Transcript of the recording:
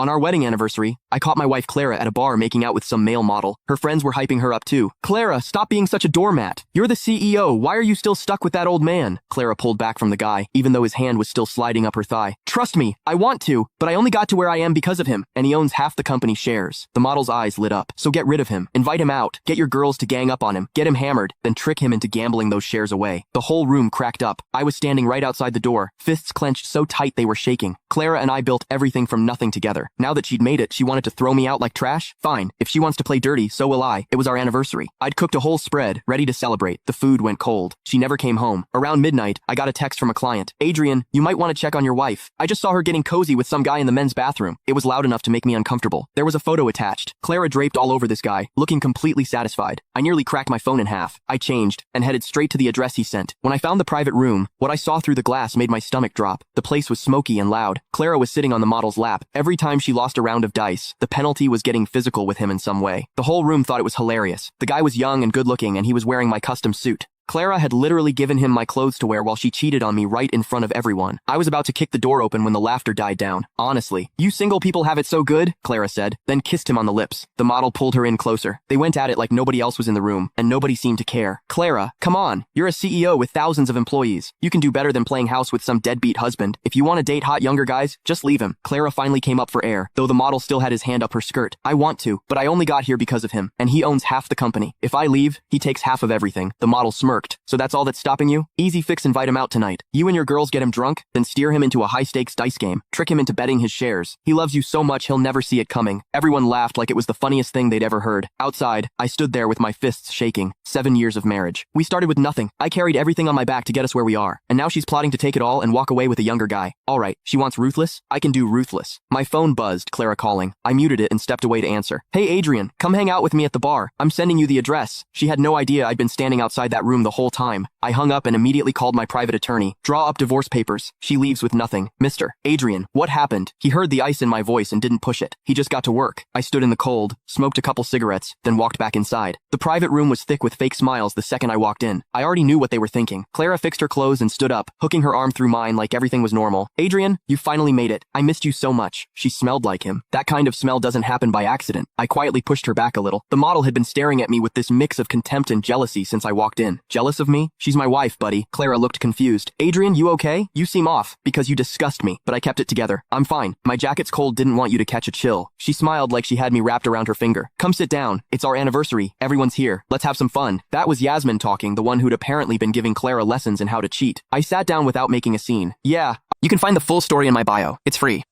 On our wedding anniversary, I caught my wife Clara at a bar making out with some male model. Her friends were hyping her up too. Clara, stop being such a doormat. You're the CEO. Why are you still stuck with that old man? Clara pulled back from the guy, even though his hand was still sliding up her thigh. Trust me, I want to, but I only got to where I am because of him, and he owns half the company shares. The model's eyes lit up. So get rid of him. Invite him out. Get your girls to gang up on him. Get him hammered, then trick him into gambling those shares away. The whole room cracked up. I was standing right outside the door, fists clenched so tight they were shaking. Clara and I built everything from nothing together. Now that she'd made it, she wanted to throw me out like trash? Fine. If she wants to play dirty, so will I. It was our anniversary. I'd cooked a whole spread, ready to celebrate. The food went cold. She never came home. Around midnight, I got a text from a client. Adrian, you might want to check on your wife. I just saw her getting cozy with some guy in the men's bathroom. It was loud enough to make me uncomfortable. There was a photo attached. Clara draped all over this guy, looking completely satisfied. I nearly cracked my phone in half. I changed and headed straight to the address he sent. When I found the private room, what I saw through the glass made my stomach drop. The place was smoky and loud. Clara was sitting on the model's lap. Every time she lost a round of dice, the penalty was getting physical with him in some way. The whole room thought it was hilarious. The guy was young and good-looking, and he was wearing my custom suit. Clara had literally given him my clothes to wear while she cheated on me right in front of everyone. I was about to kick the door open when the laughter died down. Honestly, you single people have it so good, Clara said, then kissed him on the lips. The model pulled her in closer. They went at it like nobody else was in the room, and nobody seemed to care. Clara, come on. You're a CEO with thousands of employees. You can do better than playing house with some deadbeat husband. If you want to date hot younger guys, just leave him. Clara finally came up for air, though the model still had his hand up her skirt. I want to, but I only got here because of him, and he owns half the company. If I leave, he takes half of everything. The model smirked. So that's all that's stopping you? Easy fix, invite him out tonight. You and your girls get him drunk, then steer him into a high-stakes dice game. Trick him into betting his shares. He loves you so much he'll never see it coming. Everyone laughed like it was the funniest thing they'd ever heard. Outside, I stood there with my fists shaking. 7 years of marriage. We started with nothing. I carried everything on my back to get us where we are. And now she's plotting to take it all and walk away with a younger guy. Alright, she wants ruthless? I can do ruthless. My phone buzzed, Clara calling. I muted it and stepped away to answer. Hey Adrian, come hang out with me at the bar. I'm sending you the address. She had no idea I'd been standing outside that room the whole time. I hung up and immediately called my private attorney. Draw up divorce papers. She leaves with nothing. Mr. Adrian, what happened? He heard the ice in my voice and didn't push it. He just got to work. I stood in the cold, smoked a couple cigarettes, then walked back inside. The private room was thick with fake smiles the second I walked in. I already knew what they were thinking. Clara fixed her clothes and stood up, hooking her arm through mine like everything was normal. Adrian, you finally made it. I missed you so much. She smelled like him. That kind of smell doesn't happen by accident. I quietly pushed her back a little. The model had been staring at me with this mix of contempt and jealousy since I walked in. Jealous of me? She's my wife, buddy. Clara looked confused. Adrian, you okay? You seem off, because you disgust me, but I kept it together. I'm fine. My jacket's cold, didn't want you to catch a chill. She smiled like she had me wrapped around her finger. Come sit down. It's our anniversary. Everyone's here. Let's have some fun. That was Yasmin talking, the one who'd apparently been giving Clara lessons in how to cheat. I sat down without making a scene. Yeah, you can find the full story in my bio. It's free.